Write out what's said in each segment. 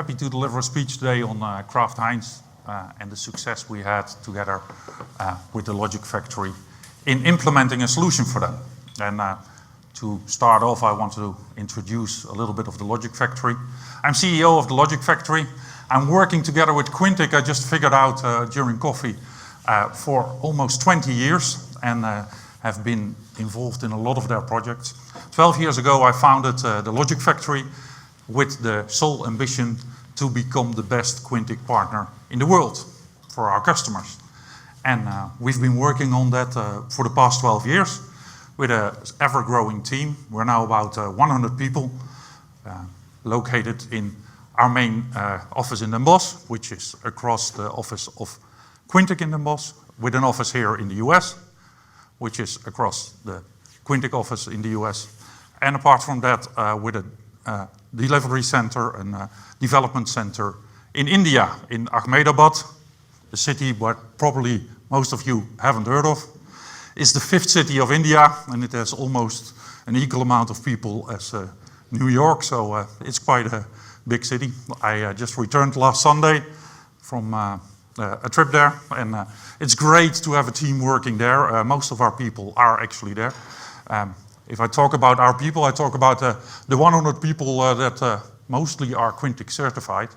happy to deliver a speech today on Kraft Heinz and the success we had together with the Logic Factory in implementing a solution for them. And to start off, I want to introduce a little bit of the Logic Factory. I'm CEO of the Logic Factory. I'm working together with Quintiq, I just figured out during coffee, for almost 20 years and have been involved in a lot of their projects. 12 years ago, I founded the Logic Factory with the sole ambition to become the best Quintiq partner in the world for our customers. And we've been working on that for the past 12 years with an ever-growing team. We're now about 100 people located in our main office in Den Bosch, which is across the office of Quintiq in Den Bosch, with an office here in the US, which is across the Quintiq office in the US. And apart from that, with a delivery center and a development center in India, in Ahmedabad, the city where probably most of you haven't heard of. It's the 5th city of India, and it has almost an equal amount of people as New York, so it's quite a big city. I just returned last Sunday from a trip there, and it's great to have a team working there. Most of our people are actually there. If I talk about our people, I talk about the 100 people that mostly are Quintiq certified.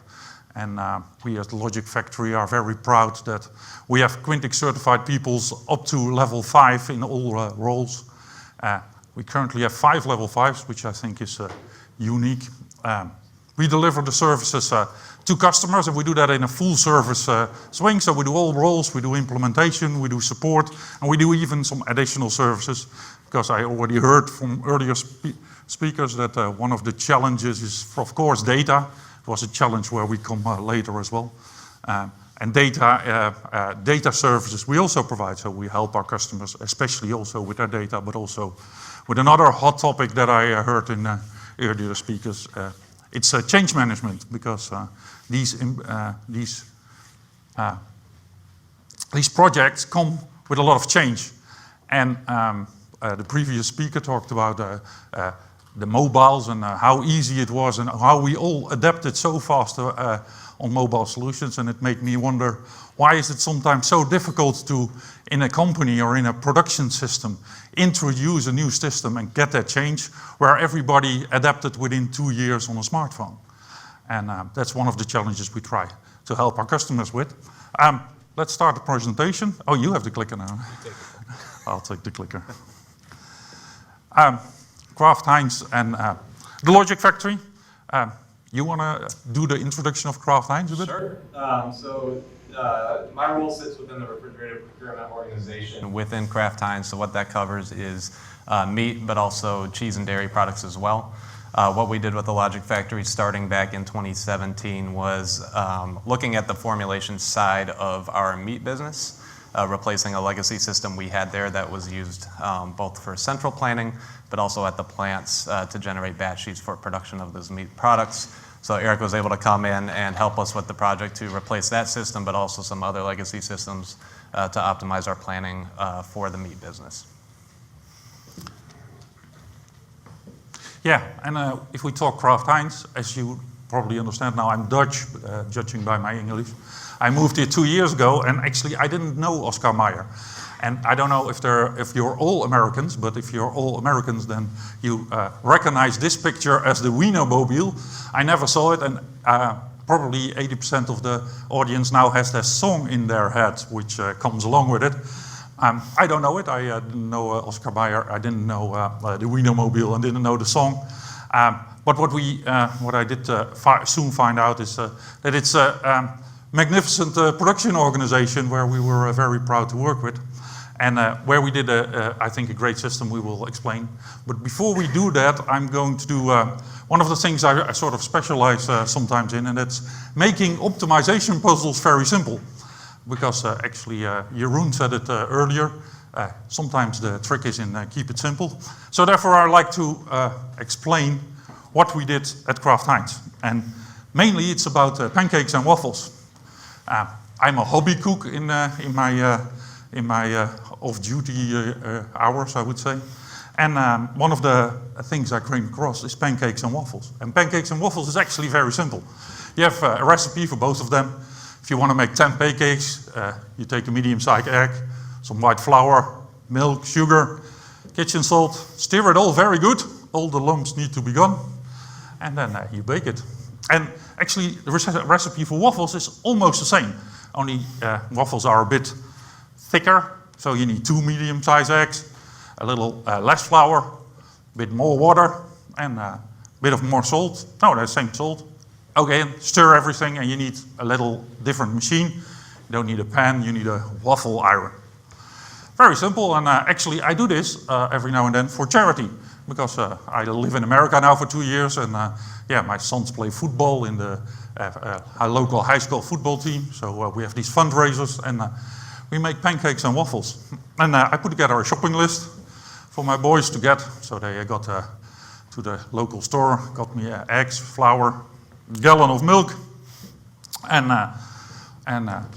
And we at the Logic Factory are very proud that we have Quintiq certified people up to level 5 in all roles. We currently have 5 level 5s, which I think is unique. We deliver the services to customers, and we do that in a full service swing. So we do all roles, we do implementation, we do support, and we do even some additional services. Because I already heard from earlier speakers that one of the challenges is, of course, data. It was a challenge where we come later as well. And data services we also provide, so we help our customers, especially also with their data, but also with another hot topic that I heard in earlier speakers. It's change management, because these projects come with a lot of change. And the previous speaker talked about the mobiles and how easy it was and how we all adapted so fast on mobile solutions. And it made me wonder, why is it sometimes so difficult to, in a company or in a production system, introduce a new system and get that change where everybody adapted within 2 years on a smartphone? And that's one of the challenges we try to help our customers with. Let's start the presentation. Oh, you have the clicker now. I'll take the clicker. Kraft Heinz and the Logic Factory. You want to do the introduction of Kraft Heinz a bit? Sure. My role sits within the refrigerated procurement organization within Kraft Heinz. So what that covers is meat, but also cheese and dairy products as well. What we did with the Logic Factory starting back in 2017 was looking at the formulation side of our meat business, replacing a legacy system we had there that was used both for central planning, but also at the plants to generate batch sheets for production of those meat products. So Eric was able to come in and help us with the project to replace that system, but also some other legacy systems to optimize our planning for the meat business. Yeah, and if we talk Kraft Heinz, as you probably understand now, I'm Dutch, judging by my English. I moved here 2 years ago, and actually I didn't know Oscar Mayer. And I don't know if you're all Americans, but if you're all Americans, then you recognize this picture as the Wienermobile. I never saw it, and probably 80% of the audience now has that song in their head, which comes along with it. I don't know it. I didn't know Oscar Mayer. I didn't know the Wienermobile, and didn't know the song. But what I did soon find out is that it's a magnificent production organization where we were very proud to work with. And where we did, I think, a great system we will explain. But before we do that, I'm going to do one of the things I sort of specialize sometimes in, and that's making optimization puzzles very simple. Because actually, Jeroen said it earlier, sometimes the trick is in keep it simple. So therefore, I like to explain what we did at Kraft Heinz. And mainly it's about pancakes and waffles. I'm a hobby cook in my off-duty hours, I would say. And one of the things I came across is pancakes and waffles. And pancakes and waffles is actually very simple. You have a recipe for both of them. If you want to make 10 pancakes, you take a medium-sized egg, some white flour, milk, sugar, kitchen salt, stir it all very good. All the lumps need to be gone, and then you bake it. And actually, the recipe for waffles is almost the same, only waffles are a bit thicker, so you need 2 medium-sized eggs, a little less flour, a bit more water, and a bit of more salt. No, the same salt. Okay, and stir everything, and you need a little different machine. You don't need a pan, you need a waffle iron. Very simple, and actually I do this every now and then for charity, because I live in America now for 2 years, and yeah, my sons play football in the local high school football team, so we have these fundraisers, and we make pancakes and waffles. And I put together a shopping list for my boys to get, so they got to the local store, got me eggs, flour, gallon of milk, and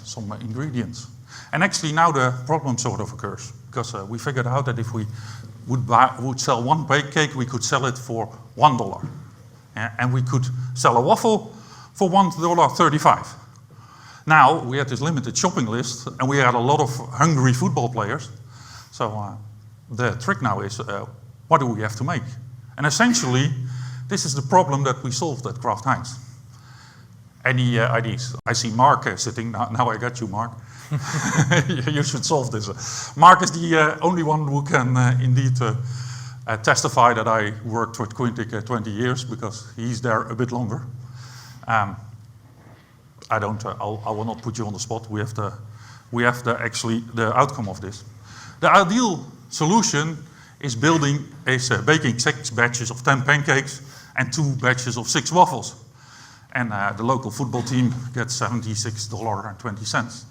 some ingredients. And actually now the problem sort of occurs, because we figured out that if we would sell one pancake, we could sell it for $1. And we could sell a waffle for $1.35. Now we had this limited shopping list, and we had a lot of hungry football players. So the trick now is, what do we have to make? And essentially, this is the problem that we solved at Kraft Heinz. Any ideas? I see Mark sitting. Now I got you, Mark. You should solve this. Mark is the only one who can indeed testify that I worked with Quintiq 20 years, because he's there a bit longer. I will not put you on the spot. We have actually the outcome of this. The ideal solution is baking 6 batches of 10 pancakes and 2 batches of 6 waffles. And the local football team gets $76.20.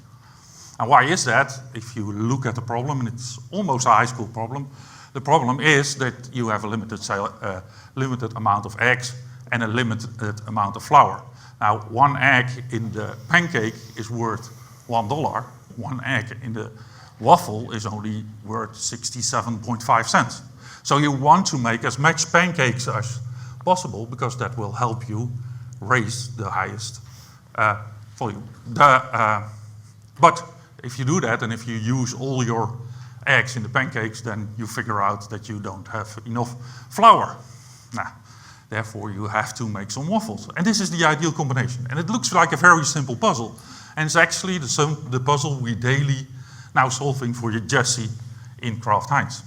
And why is that? If you look at the problem, and it's almost a high school problem, the problem is that you have a limited amount of eggs and a limited amount of flour. Now, 1 egg in the pancake is worth $1. 1 egg in the waffle is only worth 67.5 cents. So you want to make as much pancakes as possible, because that will help you raise the highest volume. But if you do that, and if you use all your eggs in the pancakes, then you figure out that you don't have enough flour. Now, therefore, you have to make some waffles. And this is the ideal combination. And it looks like a very simple puzzle. And it's actually the puzzle we daily now solving for Jesse in Kraft Heinz.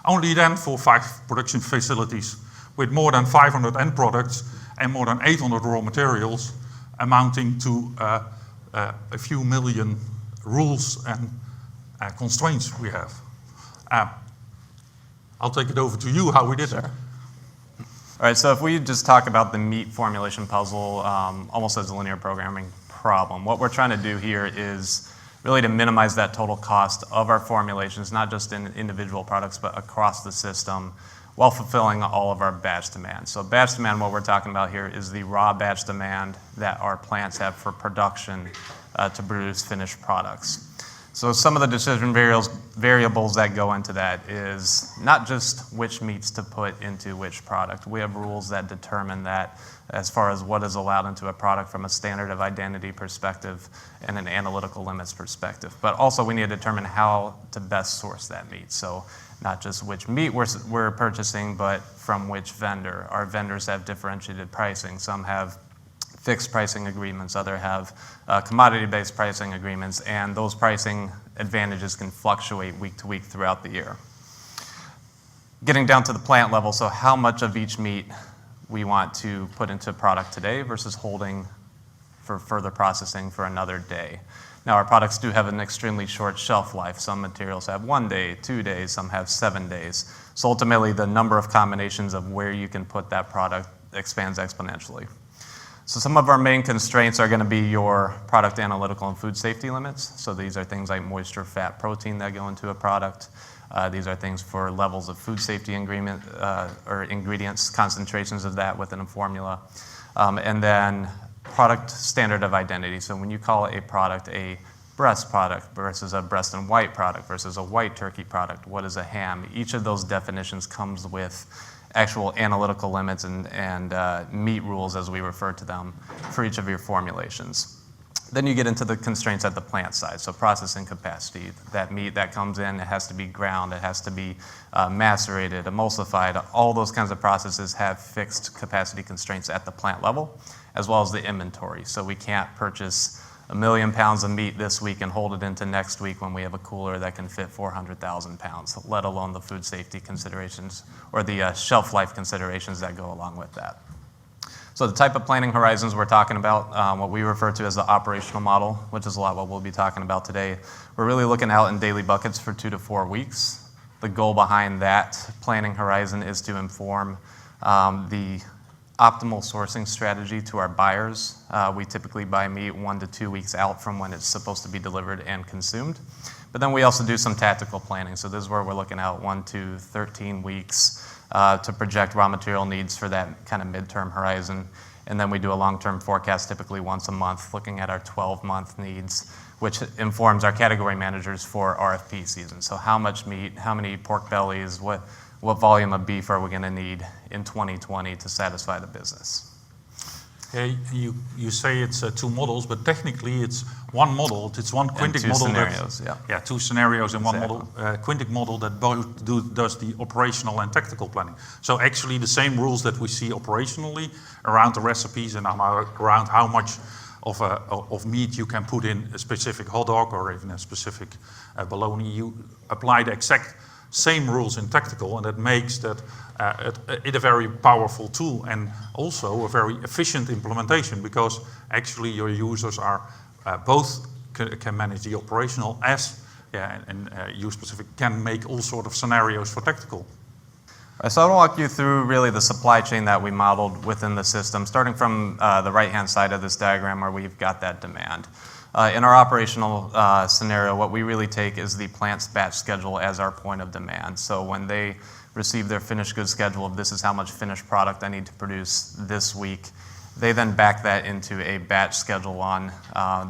Only then for 5 production facilities with more than 500 end products and more than 800 raw materials, amounting to a few million rules and constraints we have. I'll take it over to you how we did that. All right, so if we just talk about the meat formulation puzzle almost as a linear programming problem, what we're trying to do here is really to minimize that total cost of our formulations, not just in individual products, but across the system, while fulfilling all of our batch demand. So batch demand, what we're talking about here, is the raw batch demand that our plants have for production to produce finished products. So some of the decision variables that go into that is not just which meats to put into which product. We have rules that determine that as far as what is allowed into a product from a standard of identity perspective and an analytical limits perspective. But also we need to determine how to best source that meat. So not just which meat we're purchasing, but from which vendor. Our vendors have differentiated pricing. Some have fixed pricing agreements, others have commodity-based pricing agreements, and those pricing advantages can fluctuate week to week throughout the year. Getting down to the plant level, so how much of each meat we want to put into a product today versus holding for further processing for another day. Now, our products do have an extremely short shelf life. Some materials have 1 day, 2 days, some have 7 days. So ultimately, the number of combinations of where you can put that product expands exponentially. So some of our main constraints are going to be your product analytical and food safety limits. So these are things like moisture, fat, protein that go into a product. These are things for levels of food safety or ingredients, concentrations of that within a formula. And then product standard of identity. So when you call a product a breast product versus a breast and white product versus a white turkey product, what is a ham? Each of those definitions comes with actual analytical limits and meat rules, as we refer to them, for each of your formulations. Then you get into the constraints at the plant side, so processing capacity. That meat that comes in, it has to be ground, it has to be macerated, emulsified. All those kinds of processes have fixed capacity constraints at the plant level, as well as the inventory. So we can't purchase 1 million pounds of meat this week and hold it into next week when we have a cooler that can fit 400,000 pounds, let alone the food safety considerations or the shelf life considerations that go along with that. So the type of planning horizons we're talking about, what we refer to as the operational model, which is a lot what we'll be talking about today. We're really looking out in daily buckets for 2 to 4 weeks. The goal behind that planning horizon is to inform the optimal sourcing strategy to our buyers. We typically buy meat 1 to 2 weeks out from when it's supposed to be delivered and consumed. But then we also do some tactical planning. So this is where we're looking out 1 to 13 weeks to project raw material needs for that kind of midterm horizon. And then we do a long-term forecast typically once a month, looking at our 12-month needs, which informs our category managers for RFP season. So how much meat, how many pork bellies, what volume of beef are we going to need in 2020 to satisfy the business? Yeah, you say it's 2 models, but technically it's 1 model. It's one Quintiq model. Scenarios, yeah, 2 scenarios in exactly. 1 model. Quintiq model that both does the operational and tactical planning. So actually the same rules that we see operationally around the recipes and around how much of meat you can put in a specific hot dog or even a specific bologna, you apply the exact same rules in tactical, and that makes that it a very powerful tool and also a very efficient implementation, because actually your users are both can manage the operational and you specific can make all sort of scenarios for tactical. So I'll walk you through really the supply chain that we modeled within the system, starting from the right-hand side of this diagram where we've got that demand. In our operational scenario, what we really take is the plant's batch schedule as our point of demand. So when they receive their finished goods schedule of this is how much finished product I need to produce this week, they then back that into a batch schedule on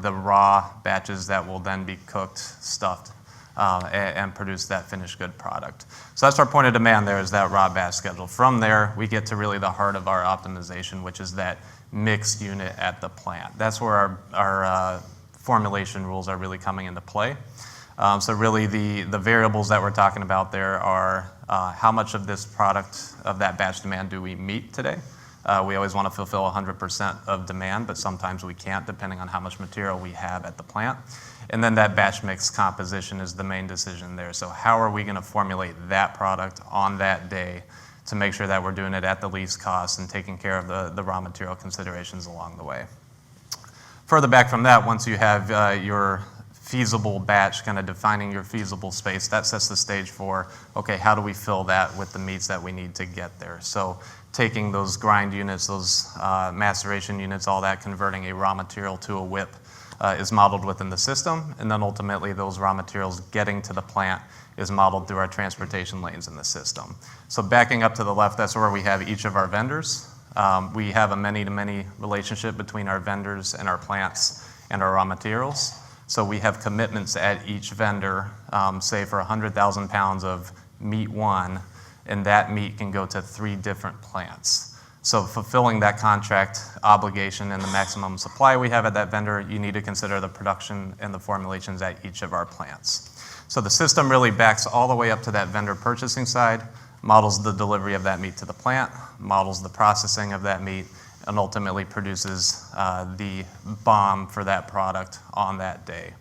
the raw batches that will then be cooked, stuffed, and produce that finished good product. So that's our point of demand there, is that raw batch schedule. From there, we get to really the heart of our optimization, which is that mixed unit at the plant. That's where our formulation rules are really coming into play. So really the variables that we're talking about there are how much of this product, of that batch demand, do we meet today? We always want to fulfill 100% of demand, but sometimes we can't, depending on how much material we have at the plant. And then that batch mix composition is the main decision there. So how are we going to formulate that product on that day to make sure that we're doing it at the least cost and taking care of the raw material considerations along the way? Further back from that, once you have your feasible batch, kind of defining your feasible space, that sets the stage for, okay, how do we fill that with the meats that we need to get there? So taking those grind units, those maceration units, all that, converting a raw material to a whip is modeled within the system, and then ultimately those raw materials getting to the plant is modeled through our transportation lanes in the system. So backing up to the left, that's where we have each of our vendors. We have a many-to-many relationship between our vendors and our plants and our raw materials. So we have commitments at each vendor, say for 100,000 pounds of meat 1, and that meat can go to 3 different plants. So fulfilling that contract obligation and the maximum supply we have at that vendor, you need to consider the production and the formulations at each of our plants. So the system really backs all the way up to that vendor purchasing side, models the delivery of that meat to the plant, models the processing of that meat, and ultimately produces the BOM for that product on that day.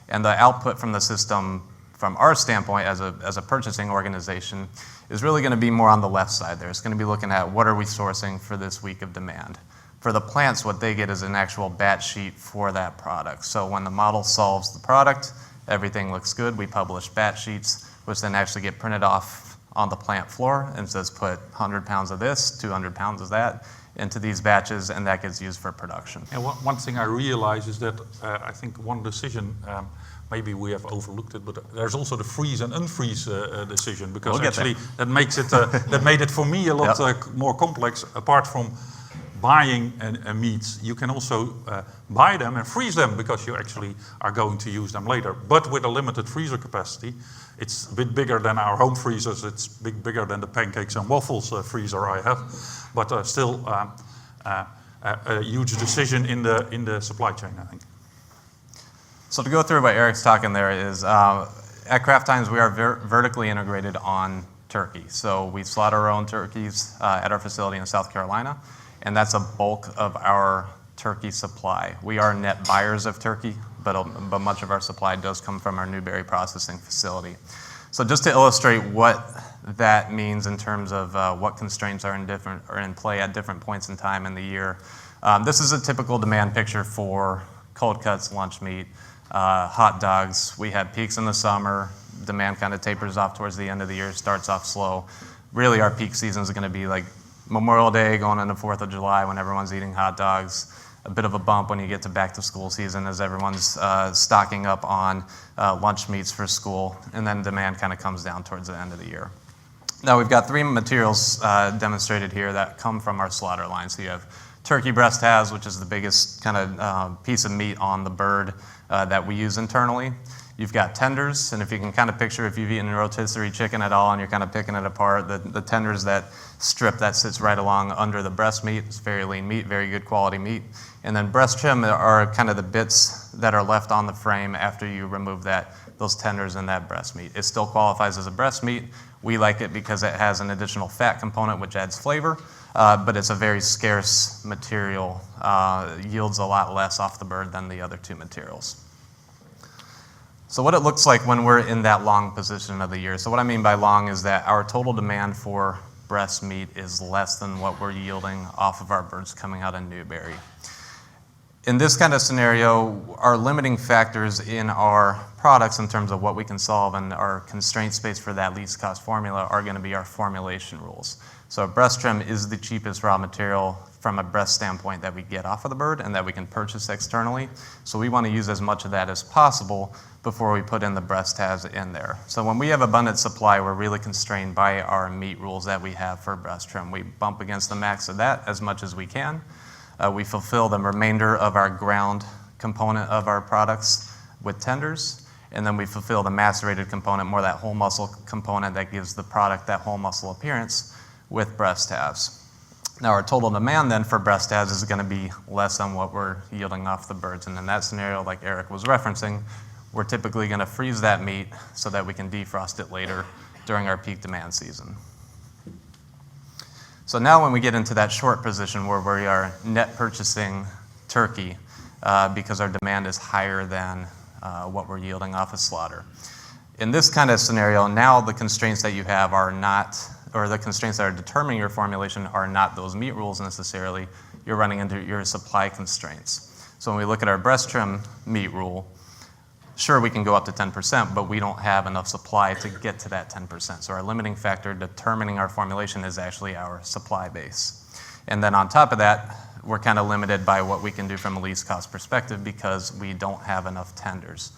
And the output from the system, from our standpoint as a purchasing organization, is really going to be more on the left side there. It's going to be looking at what are we sourcing for this week of demand. For the plants, what they get is an actual batch sheet for that product. So when the model solves the product, everything looks good. We publish batch sheets, which then actually get printed off on the plant floor and says put 100 pounds of this, 200 pounds of that into these batches, and that gets used for production. And one thing I realize is that I think one decision, maybe we have overlooked it, but there's also the freeze and unfreeze decision, because actually that makes it that made it for me a lot more complex. Apart from buying a meat, you can also buy them and freeze them because you actually are going to use them later. But with a limited freezer capacity, it's a bit bigger than our home freezers. It's bigger than the pancakes and waffles freezer I have, but still a huge decision in the supply chain, I think. So to go through what Eric's talking there is, at Kraft Heinz we are vertically integrated on turkey. So we slaughter our own turkeys at our facility in South Carolina, and that's a bulk of our turkey supply. We are net buyers of turkey, but much of our supply does come from our Newberry processing facility. So just to illustrate what that means in terms of what constraints are in play at different points in time in the year, this is a typical demand picture for cold cuts, lunch meat, hot dogs. We have peaks in the summer. Demand kind of tapers off towards the end of the year, starts off slow. Really, our peak season is going to be like Memorial Day going into 4th of July when everyone's eating hot dogs. A bit of a bump when you get to back to school season as everyone's stocking up on lunch meats for school, and then demand kind of comes down towards the end of the year. Now we've got 3 materials demonstrated here that come from our slaughter line. So you have turkey breast halves, which is the biggest kind of piece of meat on the bird that we use internally. You've got tenders, and if you can kind of picture if you've eaten rotisserie chicken at all and you're kind of picking it apart, the tenders, that strip that sits right along under the breast meat, it's very lean meat, very good quality meat. And then breast trim are kind of the bits that are left on the frame after you remove those tenders and that breast meat. It still qualifies as a breast meat. We like it because it has an additional fat component which adds flavor, but it's a very scarce material, yields a lot less off the bird than the other 2 materials. So what it looks like when we're in that long position of the year. So what I mean by long is that our total demand for breast meat is less than what we're yielding off of our birds coming out of Newberry. In this kind of scenario, our limiting factors in our products in terms of what we can solve and our constraint space for that least cost formula are going to be our formulation rules. So breast trim is the cheapest raw material from a breast standpoint that we get off of the bird and that we can purchase externally. So we want to use as much of that as possible before we put in the breast halves in there. So when we have abundant supply, we're really constrained by our meat rules that we have for breast trim. We bump against the max of that as much as we can. We fulfill the remainder of our ground component of our products with tenders, and then we fulfill the macerated component, more that whole muscle component that gives the product that whole muscle appearance, with breast halves. Now our total demand then for breast halves is going to be less than what we're yielding off the birds, and in that scenario, like Eric was referencing, we're typically going to freeze that meat so that we can defrost it later during our peak demand season. So now when we get into that short position where we are net purchasing turkey because our demand is higher than what we're yielding off of slaughter. In this kind of scenario, now the constraints that you have are not, or the constraints that are determining your formulation are not those meat rules necessarily. You're running into your supply constraints. So when we look at our breast trim meat rule, sure, we can go up to 10%, but we don't have enough supply to get to that 10%. So our limiting factor determining our formulation is actually our supply base. And then on top of that, we're kind of limited by what we can do from a least cost perspective because we don't have enough tenders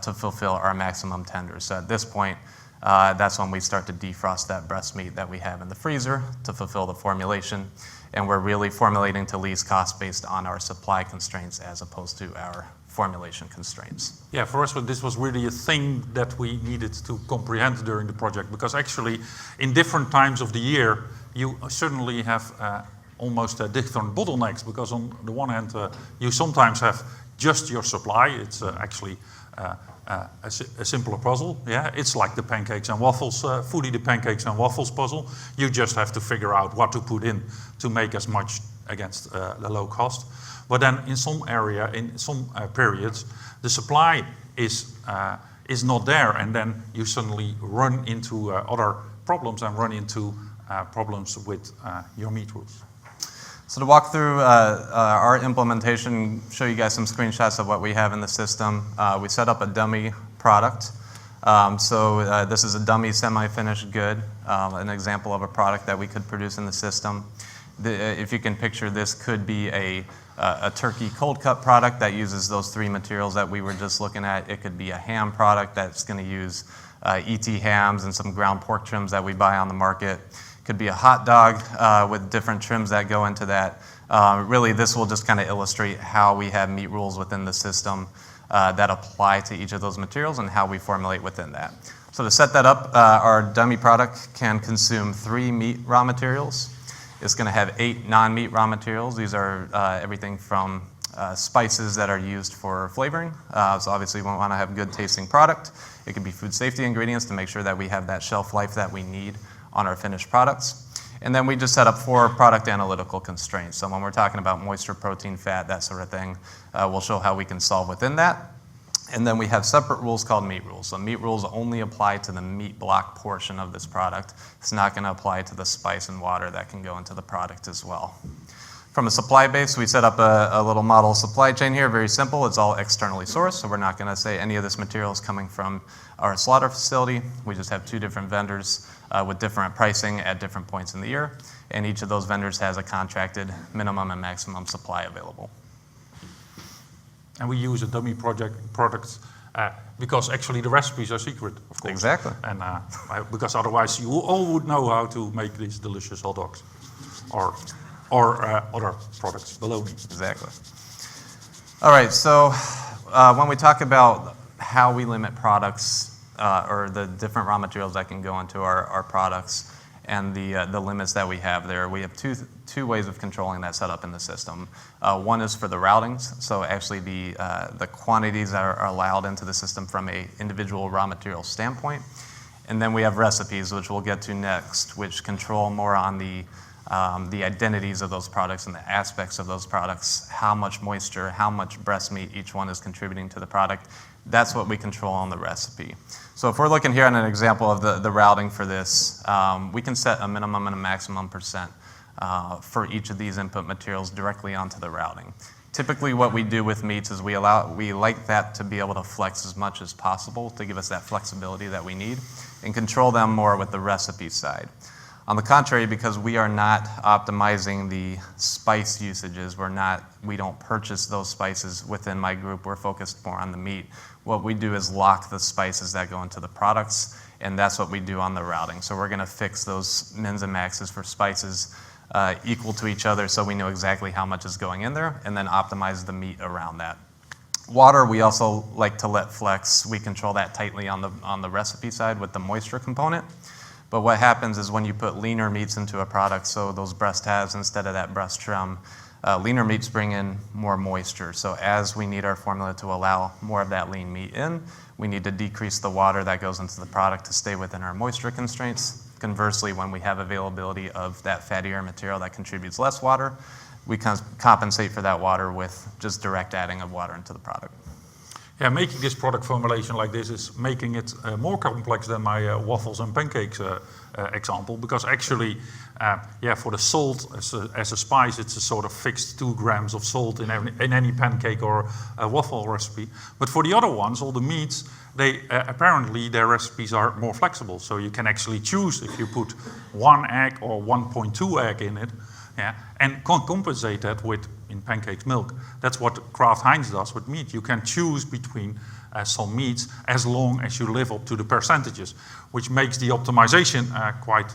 to fulfill our maximum tenders. So at this point, that's when we start to defrost that breast meat that we have in the freezer to fulfill the formulation. And we're really formulating to least cost based on our supply constraints as opposed to our formulation constraints. Yeah, for us, this was really a thing that we needed to comprehend during the project, because actually in different times of the year, you certainly have almost different bottlenecks, because on the one hand, you sometimes have just your supply. It's actually a simpler puzzle. Yeah, it's like the pancakes and waffles, Foodie the pancakes and waffles puzzle. You just have to figure out what to put in to make as much against the low cost. But then in some area, in some periods, the supply is not there, and then you suddenly run into other problems and run into problems with your meat rules. So to walk through our implementation, show you guys some screenshots of what we have in the system. We set up a dummy product. This is a dummy semi-finished good, an example of a product that we could produce in the system. If you can picture, this could be a turkey cold cut product that uses those 3 materials that we were just looking at. It could be a ham product that's going to use ET hams and some ground pork trims that we buy on the market. Could be a hot dog with different trims that go into that. Really, this will just kind of illustrate how we have meat rules within the system that apply to each of those materials and how we formulate within that. So to set that up, our dummy product can consume 3 meat raw materials. It's going to have 8 non-meat raw materials. These are everything from spices that are used for flavoring. So obviously we want to have good tasting product. It could be food safety ingredients to make sure that we have that shelf life that we need on our finished products. And then we just set up 4 product analytical constraints. So when we're talking about moisture, protein, fat, that sort of thing, we'll show how we can solve within that. And then we have separate rules called meat rules. So meat rules only apply to the meat block portion of this product. It's not going to apply to the spice and water that can go into the product as well. From a supply base, we set up a little model supply chain here, very simple. It's all externally sourced, so we're not going to say any of this material is coming from our slaughter facility. We just have 2 different vendors with different pricing at different points in the year, and each of those vendors has a contracted minimum and maximum supply available. And we use a dummy product because actually the recipes are secret, of course. Exactly. And because otherwise you all would know how to make these delicious hot dogs or other products below me. Exactly. All right, so when we talk about how we limit products or the different raw materials that can go into our products and the limits that we have there, we have two ways of controlling that setup in the system. One is for the routings, so actually the quantities that are allowed into the system from a individual raw material standpoint. And then we have recipes, which we'll get to next, which control more on the identities of those products and the aspects of those products, how much moisture, how much breast meat each one is contributing to the product. That's what we control on the recipe. So if we're looking here at an example of the routing for this, we can set a minimum and a maximum percent for each of these input materials directly onto the routing. Typically what we do with meats is we like that to be able to flex as much as possible to give us that flexibility that we need and control them more with the recipe side. On the contrary, because we are not optimizing the spice usages, we don't purchase those spices within my group, we're focused more on the meat. What we do is lock the spices that go into the products, and that's what we do on the routing. So we're gonna fix those mins and maxes for spices equal to each other so we know exactly how much is going in there, and then optimize the meat around that. Water, we also like to let flex. We control that tightly on the recipe side with the moisture component. But what happens is when you put leaner meats into a product, so those breast halves instead of that breast trim, leaner meats bring in more moisture. So as we need our formula to allow more of that lean meat in, we need to decrease the water that goes into the product to stay within our moisture constraints. Conversely, when we have availability of that fattier material that contributes less water, we compensate for that water with just direct adding of water into the product. Yeah, making this product formulation like this is making it more complex than my waffles and pancakes example, because actually, for the salt as a spice, it's a sort of fixed 2 grams of salt in any pancake or a waffle recipe. But for the other ones, all the meats, they apparently their recipes are more flexible. So you can actually choose if you put 1 egg or 1.2 egg in it, and compensate that with, in pancakes, milk. That's what Kraft Heinz does with meat. You can choose between some meats as long as you live up to the percentages, which makes the optimization quite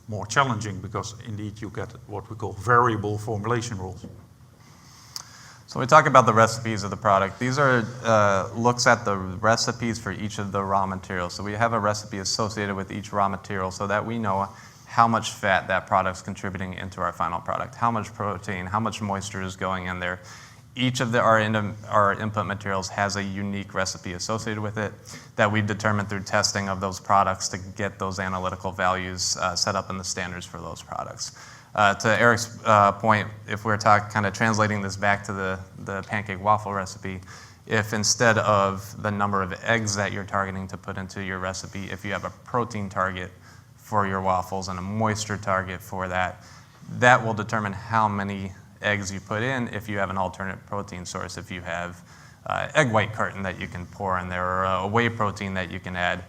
more challenging, because indeed you get what we call variable formulation rules. So we talk about the recipes of the product. These are looks at the recipes for each of the raw materials. So we have a recipe associated with each raw material so that we know how much fat that product's contributing into our final product, how much protein, how much moisture is going in there. Each of our input materials has a unique recipe associated with it that we've determined through testing of those products to get those analytical values set up in the standards for those products. To Eric's point, if we're kind of translating this back to the pancake waffle recipe, if instead of the number of eggs that you're targeting to put into your recipe, if you have a protein target for your waffles and a moisture target for that, that will determine how many eggs you put in if you have an alternate protein source. If you have egg white carton that you can pour in there, or a whey protein that you can add,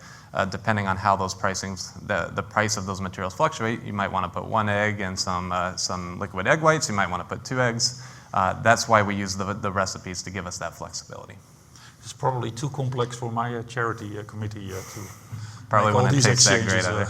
depending on how those pricings, the price of those materials fluctuate, you might want to put 1 egg and some liquid egg whites, you might want to put 2 eggs. That's why we use the recipes to give us that flexibility. It's probably too complex for my charity committee to probably make all wouldn't these taste that exchanges. great,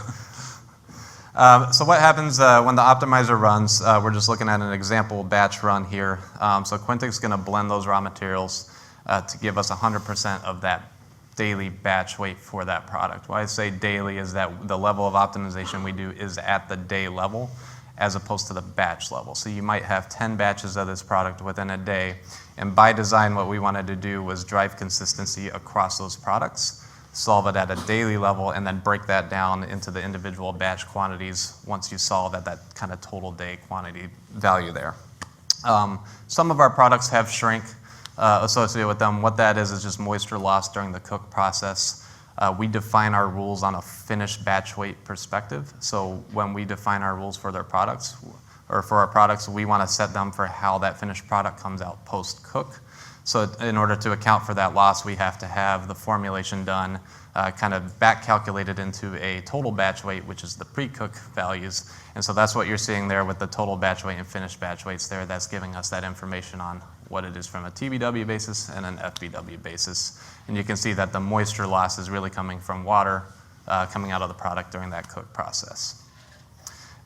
So what happens when the optimizer runs, we're just looking at an example batch run here. So Quintiq's going to blend those raw materials to give us 100% of that daily batch weight for that product. Why I say daily is that the level of optimization we do is at the day level as opposed to the batch level. So you might have 10 batches of this product within a day, and by design what we wanted to do was drive consistency across those products, solve it at a daily level, and then break that down into the individual batch quantities once you solve at that kind of total day quantity value there. Some of our products have shrink associated with them. What that is just moisture loss during the cook process. We define our rules on a finished batch weight perspective. So when we define our rules for their products, or for our products, we want to set them for how that finished product comes out post-cook. So in order to account for that loss, we have to have the formulation done, kind of back calculated into a total batch weight, which is the pre-cook values. And so that's what you're seeing there with the total batch weight and finished batch weights there. That's giving us that information on what it is from a TBW basis and an FBW basis. And you can see that the moisture loss is really coming from water coming out of the product during that cook process.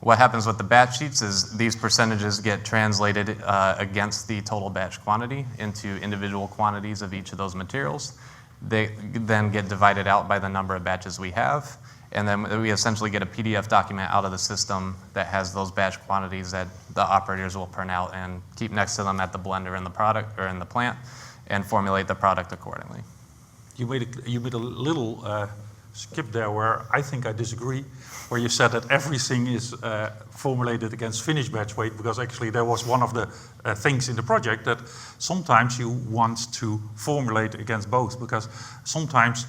What happens with the batch sheets is these percentages get translated against the total batch quantity into individual quantities of each of those materials. They then get divided out by the number of batches we have, and then we essentially get a PDF document out of the system that has those batch quantities that the operators will print out and keep next to them at the blender in the product or in the plant and formulate the product accordingly. You made a little skip there where I think I disagree, where you said that everything is formulated against finished batch weight, because actually there was one of the things in the project that sometimes you want to formulate against both, because sometimes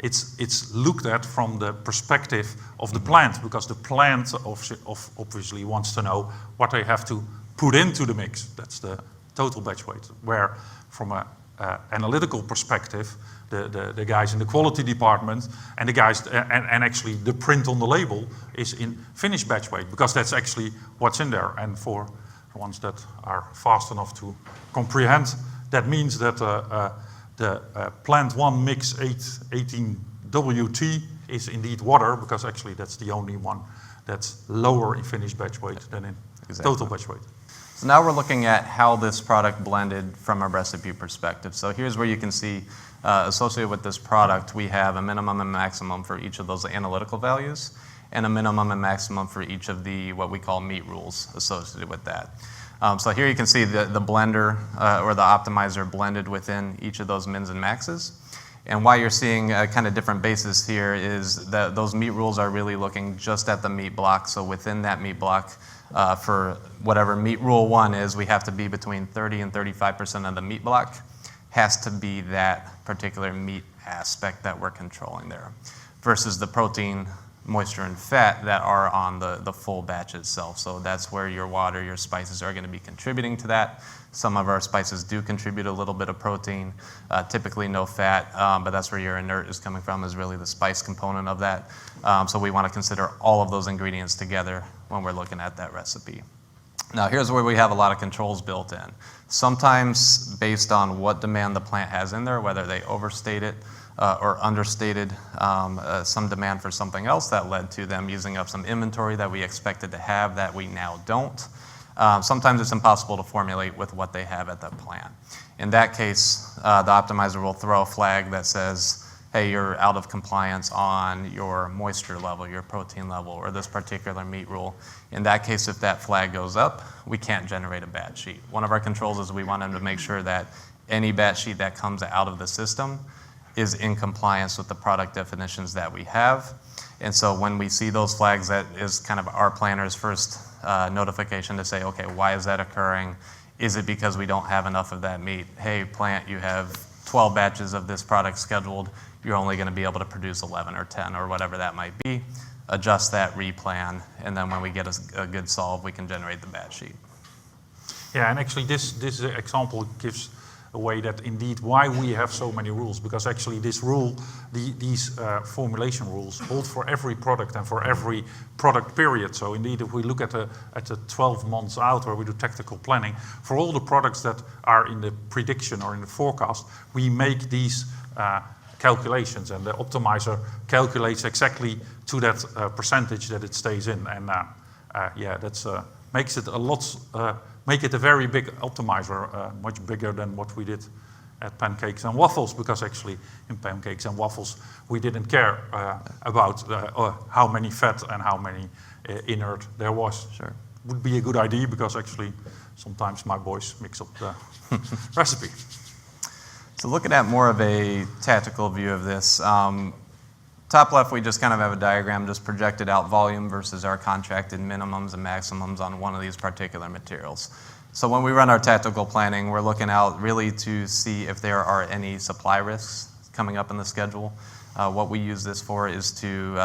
it's looked at from the perspective of the plant, because the plant obviously wants to know what they have to put into the mix. That's the total batch weight, where from an analytical perspective, the guys in the quality department and the guys and actually the print on the label is in finished batch weight, because that's actually what's in there. And for the ones that are fast enough to comprehend, that means that the plant 1 mix 18 WT is indeed water, because actually that's the only one that's lower in finished batch weight than in total batch weight. So now we're looking at how this product blended from a recipe perspective. So here's where you can see associated with this product, we have a minimum and maximum for each of those analytical values, and a minimum and maximum for each of the what we call meat rules associated with that. So here you can see the blender or the optimizer blended within each of those mins and maxes. And why you're seeing a kind of different basis here is that those meat rules are really looking just at the meat block. So within that meat block, for whatever meat rule 1 is, we have to be between 30 and 35% of the meat block has to be that particular meat aspect that we're controlling there, versus the protein, moisture, and fat that are on the full batch itself. So that's where your water, your spices are going to be contributing to that. Some of our spices do contribute a little bit of protein, typically no fat, but that's where your inert is coming from, is really the spice component of that. So we want to consider all of those ingredients together when we're looking at that recipe. Now here's where we have a lot of controls built in. Sometimes based on what demand the plant has in there, whether they overstate it or understated some demand for something else that led to them using up some inventory that we expected to have that we now don't. Sometimes it's impossible to formulate with what they have at the plant. In that case, the optimizer will throw a flag that says, hey, you're out of compliance on your moisture level, your protein level, or this particular meat rule. In that case, if that flag goes up, we can't generate a batch sheet. One of our controls is we want them to make sure that any batch sheet that comes out of the system is in compliance with the product definitions that we have. And so when we see those flags, that is kind of our planner's first notification to say, okay, why is that occurring? Is it because we don't have enough of that meat? Hey, plant, you have 12 batches of this product scheduled. You're only going to be able to produce 11 or 10 or whatever that might be. Adjust that, replan, and then when we get a good solve, we can generate the batch sheet. Yeah, and actually this example gives a way that indeed why we have so many rules, because actually this rule, these formulation rules hold for every product and for every product period. So indeed, if we look at the 12 months out where we do tactical planning, for all the products that are in the prediction or in the forecast, we make these calculations, and the optimizer calculates exactly to that percentage that it stays in. And yeah, that's makes it a lot, make it a very big optimizer, much bigger than what we did at pancakes and waffles, because actually in pancakes and waffles we didn't care about how many fat and how many inert there was. Sure. Would be a good idea, because actually sometimes my boys mix up the recipe. So looking at more of a tactical view of this, top left we just kind of have a diagram just projected out volume versus our contracted minimums and maximums on one of these particular materials. So when we run our tactical planning, we're looking out really to see if there are any supply risks coming up in the schedule. What we use this for is to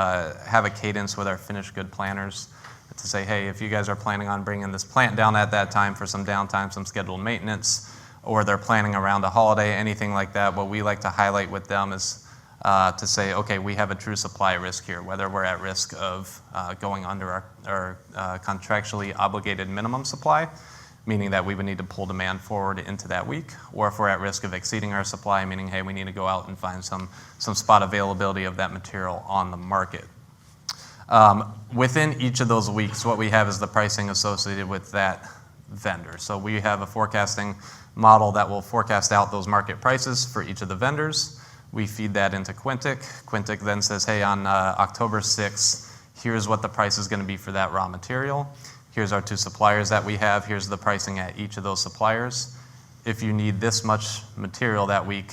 have a cadence with our finished good planners to say, hey, if you guys are planning on bringing this plant down at that time for some downtime, some scheduled maintenance, or they're planning around a holiday, anything like that, what we like to highlight with them is to say, okay, we have a true supply risk here, whether we're at risk of going under our contractually obligated minimum supply, meaning that we would need to pull demand forward into that week, or if we're at risk of exceeding our supply, meaning, hey, we need to go out and find some spot availability of that material on the market. Within each of those weeks, what we have is the pricing associated with that vendor. So we have a forecasting model that will forecast out those market prices for each of the vendors. We feed that into Quintiq. Quintiq then says, hey, on October 6th, here's what the price is going to be for that raw material. Here's our 2 suppliers that we have. Here's the pricing at each of those suppliers. If you need this much material that week,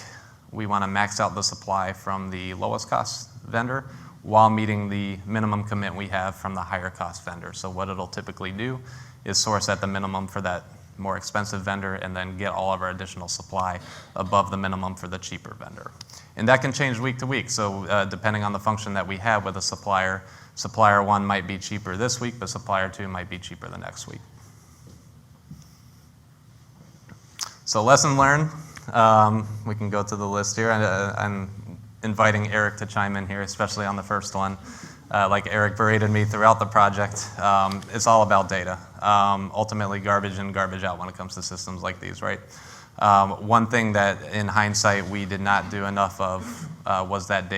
we want to max out the supply from the lowest cost vendor while meeting the minimum commit we have from the higher cost vendor. So what it'll typically do is source at the minimum for that more expensive vendor and then get all of our additional supply above the minimum for the cheaper vendor. And that can change week to week. So depending on the function that we have with a supplier, supplier 1 might be cheaper this week, but supplier 2 might be cheaper the next week. So lesson learned, we can go to the list here. I'm inviting Eric to chime in here, especially on the first one. Like Eric berated me throughout the project, it's all about data. Ultimately, garbage in, garbage out when it comes to systems like these, right? One thing that in hindsight we did not do enough of was that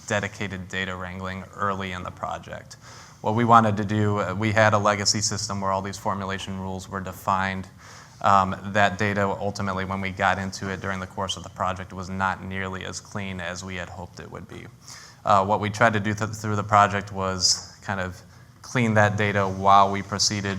dedicated data wrangling early in the project. What we wanted to do, we had a legacy system where all these formulation rules were defined. That data ultimately, when we got into it during the course of the project, was not nearly as clean as we had hoped it would be. What we tried to do through the project was kind of clean that data while we proceeded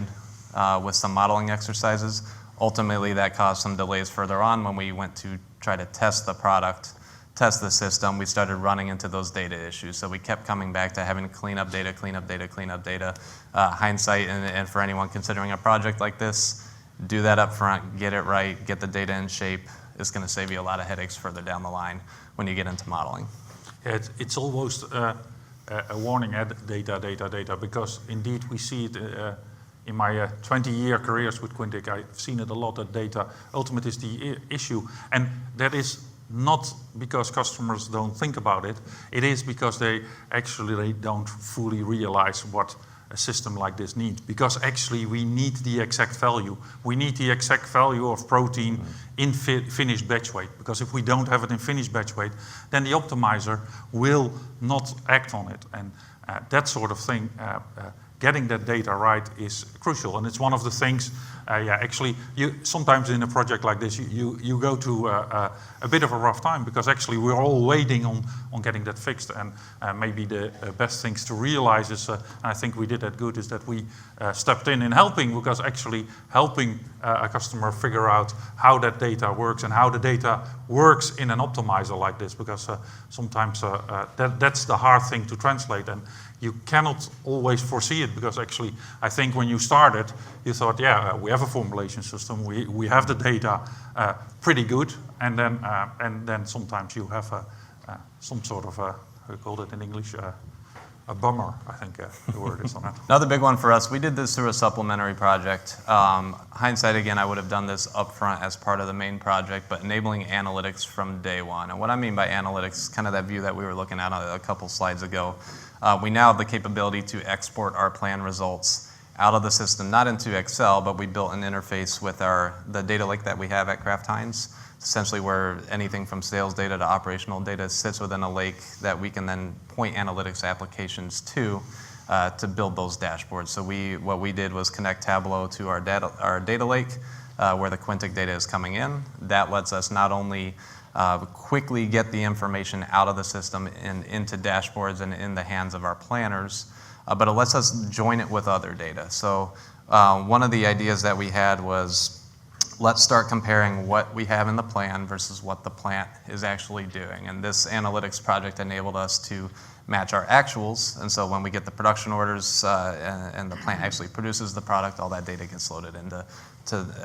with some modeling exercises. Ultimately, that caused some delays further on when we went to try to test the product, test the system. We started running into those data issues. So we kept coming back to having to clean up data, clean up data, clean up data. Hindsight, and for anyone considering a project like this, do that up front, get it right, get the data in shape. It's going to save you a lot of headaches further down the line when you get into modeling. Yeah, it's almost a warning at data, because indeed we see it in my 20-year careers with Quintiq. I've seen it a lot, that data ultimately is the issue. And that is not because customers don't think about it. It is because they don't fully realize what a system like this needs, because actually we need the exact value. We need the exact value of protein in finished batch weight, because if we don't have it in finished batch weight, then the optimizer will not act on it. And that sort of thing, getting that data right is crucial. And it's one of the things, actually, sometimes in a project like this, you go to a bit of a rough time, because actually we're all waiting on getting that fixed. And maybe the best things to realize is, and I think we did that good, is that we stepped in helping, because actually helping a customer figure out how that data works and how the data works in an optimizer like this, because sometimes that's the hard thing to translate. And you cannot always foresee it, because actually, I think when you started, you thought, we have a formulation system, we have the data pretty good, and then sometimes you have some sort of how you call it in English, a bummer, I think the word is on it. Another big one for us, we did this through a supplementary project. Hindsight, again, I would have done this upfront as part of the main project, but enabling analytics from day one. And what I mean by analytics, kind of that view that we were looking at a couple slides ago. We now have the capability to export our plan results out of the system, not into Excel, but we built an interface with the data lake that we have at Kraft Heinz, essentially where anything from sales data to operational data sits within a lake that we can then point analytics applications to build those dashboards. So what we did was connect Tableau to our data lake where the Quintiq data is coming in. That lets us not only quickly get the information out of the system and into dashboards and in the hands of our planners, but it lets us join it with other data. So one of the ideas that we had was, let's start comparing what we have in the plan versus what the plant is actually doing. And this analytics project enabled us to match our actuals. And so when we get the production orders and the plant actually produces the product, all that data gets loaded into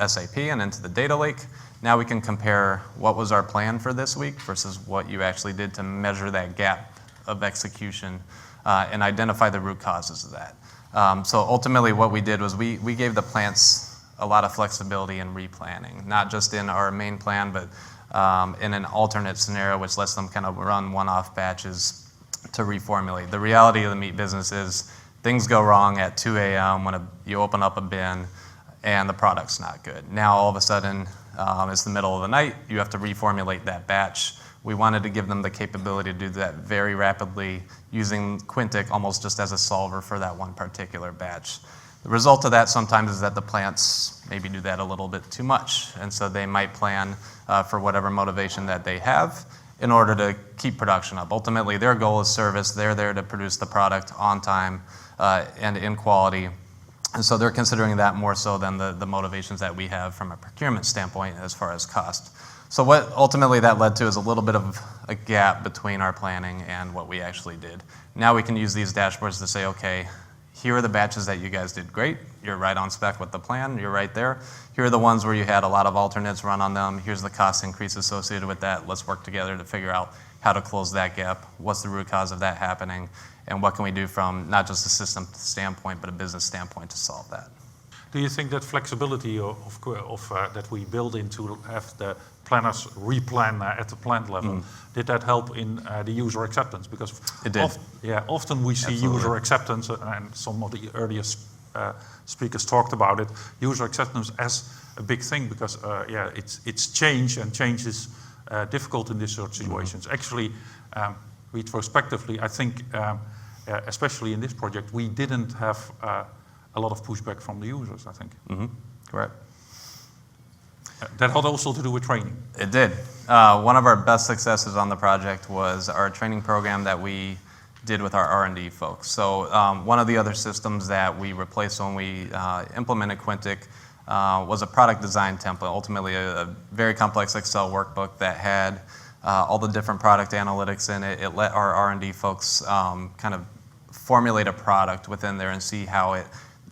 SAP and into the data lake. Now we can compare what was our plan for this week versus what you actually did to measure that gap of execution and identify the root causes of that. So ultimately what we did was we gave the plants a lot of flexibility in replanning, not just in our main plan, but in an alternate scenario, which lets them kind of run one-off batches to reformulate. The reality of the meat business is things go wrong at 2 a.m. when you open up a bin and the product's not good. Now all of a sudden, it's the middle of the night, you have to reformulate that batch. We wanted to give them the capability to do that very rapidly using Quintiq almost just as a solver for that one particular batch. The result of that sometimes is that the plants maybe do that a little bit too much. And so they might plan for whatever motivation that they have in order to keep production up. Ultimately, their goal is service. They're there to produce the product on time and in quality. And so they're considering that more so than the motivations that we have from a procurement standpoint as far as cost. So what ultimately that led to is a little bit of a gap between our planning and what we actually did. Now we can use these dashboards to say, okay, here are the batches that you guys did great. You're right on spec with the plan. You're right there. Here are the ones where you had a lot of alternates run on them. Here's the cost increase associated with that. Let's work together to figure out how to close that gap. What's the root cause of that happening? And what can we do from not just a system standpoint, but a business standpoint to solve that? Do you think that flexibility that we build in to have the planners replan at the plant level, did that help in the user acceptance? Because it did. Often we see Absolutely. user acceptance, and some of the earliest speakers talked about it, user acceptance as a big thing because it's change, and change is difficult in these sort of situations. Actually, retrospectively, I think, especially in this project, we didn't have a lot of pushback from the users, I think. Correct. That had also to do with training. It did. One of our best successes on the project was our training program that we did with our R&D folks. So one of the other systems that we replaced when we implemented Quintiq was a product design template, ultimately a very complex Excel workbook that had all the different product analytics in it. It let our R&D folks kind of formulate a product within there and see how it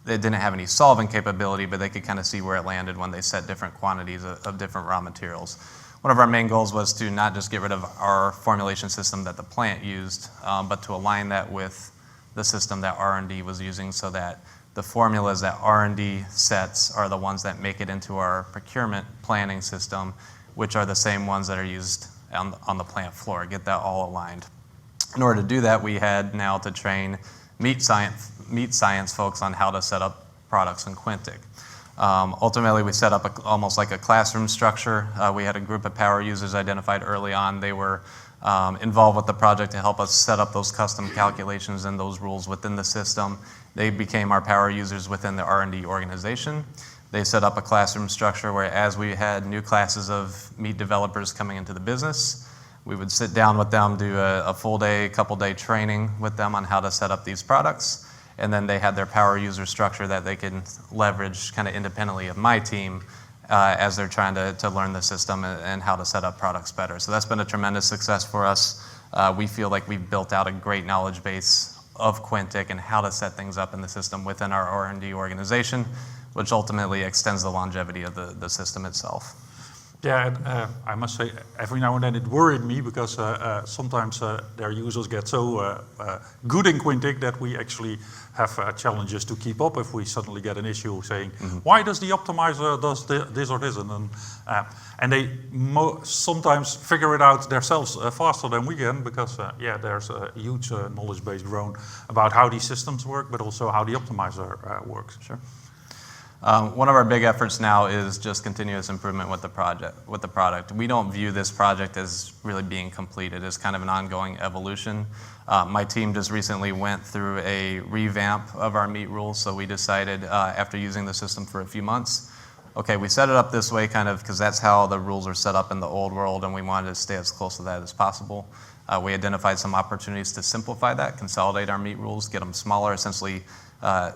didn't have any solving capability, but they could kind of see where it landed when they set different quantities of different raw materials. One of our main goals was to not just get rid of our formulation system that the plant used, but to align that with the system that R&D was using so that the formulas that R&D sets are the ones that make it into our procurement planning system, which are the same ones that are used on the plant floor, get that all aligned. In order to do that, we had now to train meat science folks on how to set up products in Quintiq. Ultimately, we set up almost like a classroom structure. We had a group of power users identified early on. They were involved with the project to help us set up those custom calculations and those rules within the system. They became our power users within the R&D organization. They set up a classroom structure where as we had new classes of meat developers coming into the business, we would sit down with them, do a full day, couple day training with them on how to set up these products. And then they had their power user structure that they can leverage kind of independently of my team as they're trying to learn the system and how to set up products better. So that's been a tremendous success for us. We feel like we've built out a great knowledge base of Quintiq and how to set things up in the system within our R&D organization, which ultimately extends the longevity of the system itself. Yeah, and I must say, every now and then it worried me because sometimes their users get so good in Quintiq that we actually have challenges to keep up if we suddenly get an issue saying, why does the optimizer does this or this? And they sometimes figure it out themselves faster than we can because, yeah, there's a huge knowledge base grown about how these systems work, but also how the optimizer works. Sure. One of our big efforts now is just continuous improvement with the product. We don't view this project as really being completed. It's kind of an ongoing evolution. My team just recently went through a revamp of our meat rules, so we decided after using the system for a few months, okay, we set it up this way kind of because that's how the rules are set up in the old world, and we wanted to stay as close to that as possible. We identified some opportunities to simplify that, consolidate our meat rules, get them smaller, essentially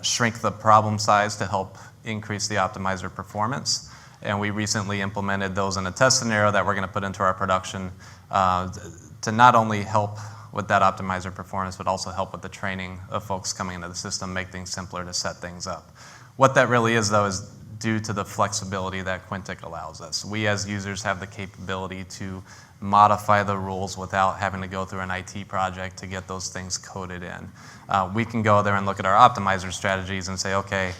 shrink the problem size to help increase the optimizer performance. And we recently implemented those in a test scenario that we're going to put into our production to not only help with that optimizer performance, but also help with the training of folks coming into the system, make things simpler to set things up. What that really is, though, is due to the flexibility that Quintiq allows us. We as users have the capability to modify the rules without having to go through an IT project to get those things coded in. We can go there and look at our optimizer strategies and say, okay,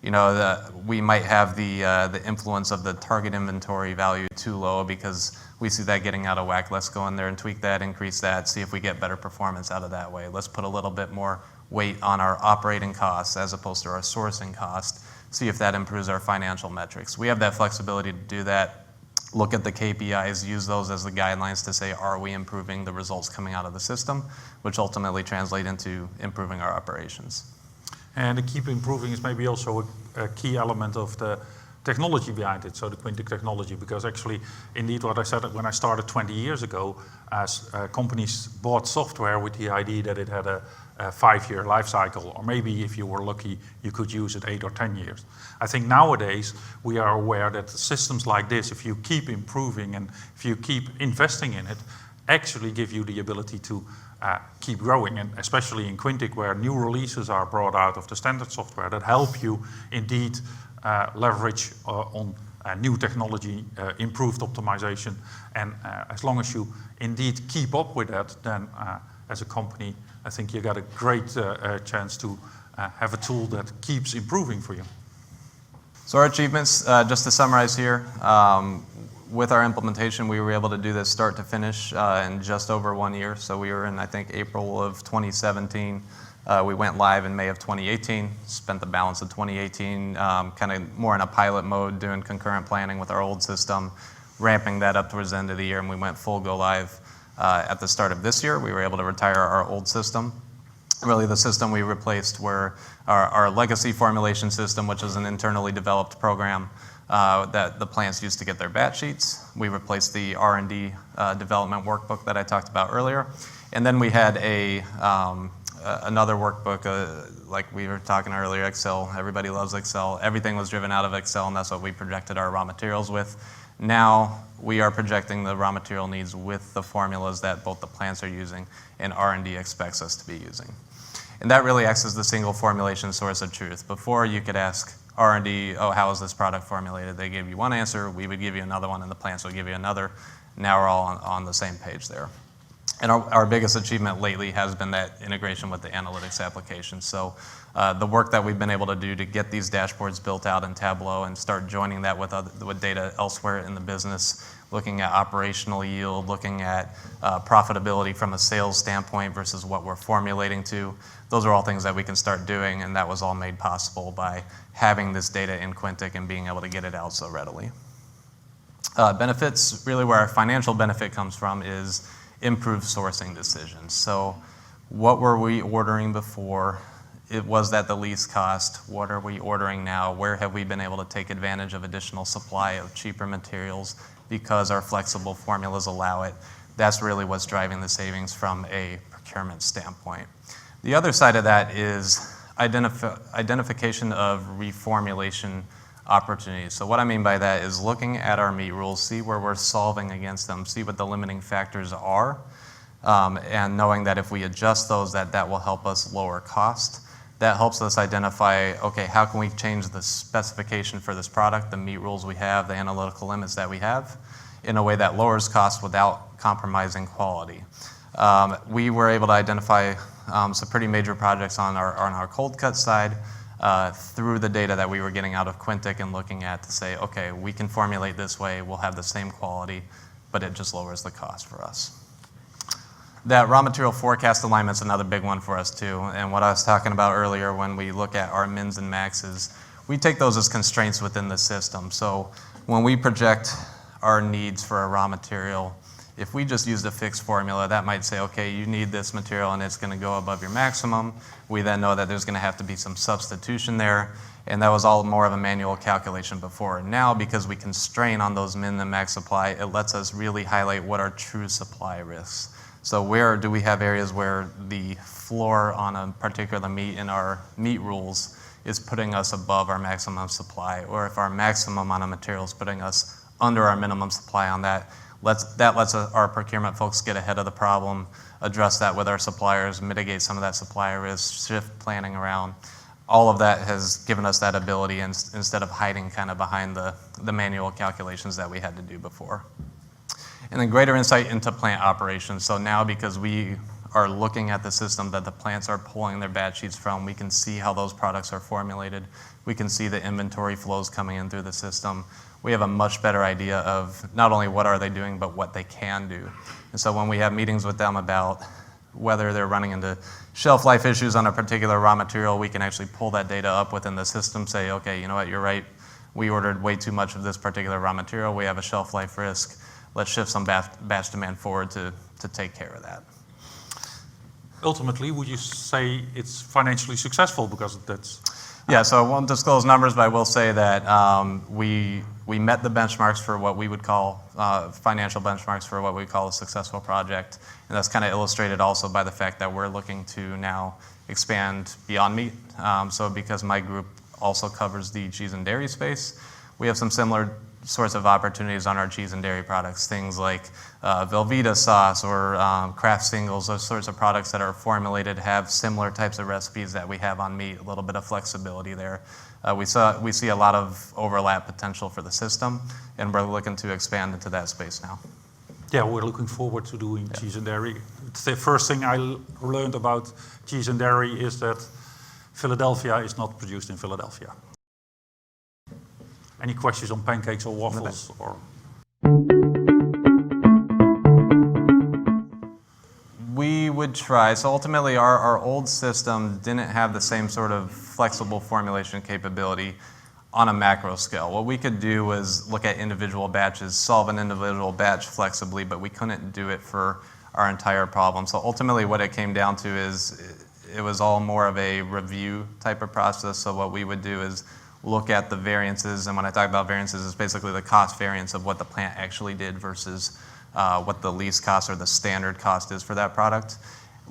you know, we might have the influence of the target inventory value too low because we see that getting out of whack. Let's go in there and tweak that, increase that, see if we get better performance out of that way. Let's put a little bit more weight on our operating costs as opposed to our sourcing cost, see if that improves our financial metrics. We have that flexibility to do that, look at the KPIs, use those as the guidelines to say, are we improving the results coming out of the system, which ultimately translate into improving our operations. And to keep improving is maybe also a key element of the technology behind it, so the Quintiq technology, because actually, indeed, what I said when I started 20 years ago, as companies bought software with the idea that it had a 5-year life cycle, or maybe if you were lucky, you could use it 8 or 10 years. I think nowadays, we are aware that systems like this, if you keep improving and if you keep investing in it, actually give you the ability to keep growing, and especially in Quintiq, where new releases are brought out of the standard software that help you indeed leverage on new technology, improved optimization, and as long as you indeed keep up with that, then as a company, I think you got a great chance to have a tool that keeps improving for you. So our achievements, just to summarize here, with our implementation, we were able to do this start to finish in just over 1 year. So we were in, I think, April of 2017. We went live in May of 2018, spent the balance of 2018 kind of more in a pilot mode, doing concurrent planning with our old system, ramping that up towards the end of the year, and we went full go live at the start of this year. We were able to retire our old system. Really, the system we replaced were our legacy formulation system, which is an internally developed program that the plants used to get their batch sheets. We replaced the R&D development workbook that I talked about earlier. And then we had another workbook, like we were talking earlier, Excel. Everybody loves Excel. Everything was driven out of Excel, and that's what we projected our raw materials with. Now we are projecting the raw material needs with the formulas that both the plants are using and R&D expects us to be using. And that really acts as the single formulation source of truth. Before, you could ask R&D, oh, how is this product formulated? They gave you one answer, we would give you another one, and the plants would give you another. Now we're all on the same page there. And our biggest achievement lately has been that integration with the analytics application. So the work that we've been able to do to get these dashboards built out in Tableau and start joining that with data elsewhere in the business, looking at operational yield, looking at profitability from a sales standpoint versus what we're formulating to. Those are all things that we can start doing, and that was all made possible by having this data in Quintiq and being able to get it out so readily. Benefits, really where our financial benefit comes from is improved sourcing decisions. So what were we ordering before? Was that the least cost? What are we ordering now? Where have we been able to take advantage of additional supply of cheaper materials because our flexible formulas allow it? That's really what's driving the savings from a procurement standpoint. The other side of that is identification of reformulation opportunities. So what I mean by that is looking at our meat rules, see where we're solving against them, see what the limiting factors are, and knowing that if we adjust those, that will help us lower cost. That helps us identify, okay, how can we change the specification for this product, the meat rules we have, the analytical limits that we have, in a way that lowers cost without compromising quality. We were able to identify some pretty major projects on our cold cut side through the data that we were getting out of Quintiq and looking at to say, okay, we can formulate this way, we'll have the same quality, but it just lowers the cost for us. That raw material forecast alignment is another big one for us too. And what I was talking about earlier when we look at our mins and maxes, we take those as constraints within the system. So when we project our needs for a raw material, if we just used a fixed formula, that might say, okay, you need this material and it's going to go above your maximum. We then know that there's going to have to be some substitution there. And that was all more of a manual calculation before. Now, because we constrain on those min and max supply, it lets us really highlight what are true supply risks. So where do we have areas where the floor on a particular meat in our meat rules is putting us above our maximum supply, or if our maximum on a material is putting us under our minimum supply on that, that lets our procurement folks get ahead of the problem, address that with our suppliers, mitigate some of that supplier risk, shift planning around. All of that has given us that ability instead of hiding kind of behind the manual calculations that we had to do before. And then greater insight into plant operations. So now because we are looking at the system that the plants are pulling their batch sheets from, we can see how those products are formulated. We can see the inventory flows coming in through the system. We have a much better idea of not only what are they doing, but what they can do. And so when we have meetings with them about whether they're running into shelf life issues on a particular raw material, we can actually pull that data up within the system, say, okay, you know what, you're right. We ordered way too much of this particular raw material. We have a shelf life risk. Let's shift some batch demand forward to take care of that. Ultimately, would you say it's financially successful because that's... Yeah, so I won't disclose numbers, but I will say that we met the benchmarks for what we would call, financial benchmarks for what we call a successful project. And that's kind of illustrated also by the fact that we're looking to now expand beyond meat. So because my group also covers the cheese and dairy space, we have some similar sorts of opportunities on our cheese and dairy products, things like Velveeta sauce or Kraft singles, those sorts of products that are formulated have similar types of recipes that we have on meat, a little bit of flexibility there. We see a lot of overlap potential for the system, and we're looking to expand into that space now. Yeah, we're looking forward to doing cheese and dairy. The first thing I learned about cheese and dairy is that Philadelphia is not produced in Philadelphia. Any questions on pancakes or waffles? Or? We would try. So ultimately, our old system didn't have the same sort of flexible formulation capability on a macro scale. What we could do was look at individual batches, solve an individual batch flexibly, but we couldn't do it for our entire problem. So ultimately, what it came down to is it was all more of a review type of process. So what we would do is look at the variances, and when I talk about variances, it's basically the cost variance of what the plant actually did versus what the least cost or the standard cost is for that product.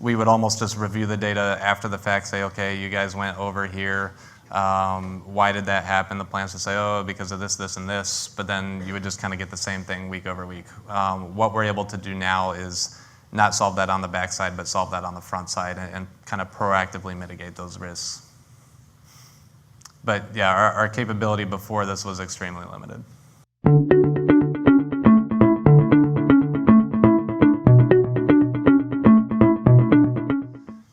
We would almost just review the data after the fact, say, okay, you guys went over here. Why did that happen? The plants would say, oh, because of this, this, and this. But then you would just kind of get the same thing week over week. What we're able to do now is not solve that on the backside, but solve that on the front side and kind of proactively mitigate those risks. But yeah, our capability before this was extremely limited.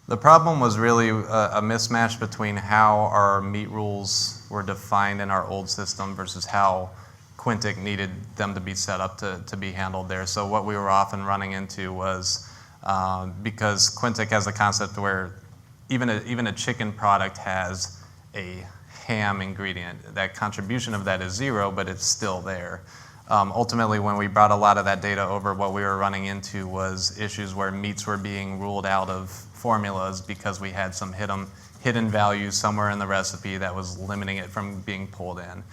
The problem was really a mismatch between how our meat rules were defined in our old system versus how Quintiq needed them to be set up to be handled there. So what we were often running into was, because Quintiq has a concept where even a chicken product has a ham ingredient. That contribution of that is zero, but it's still there. Ultimately, when we brought a lot of that data over, what we were running into was issues where meats were being ruled out of formulas because we had some hidden values somewhere in the recipe that was limiting it from being pulled in.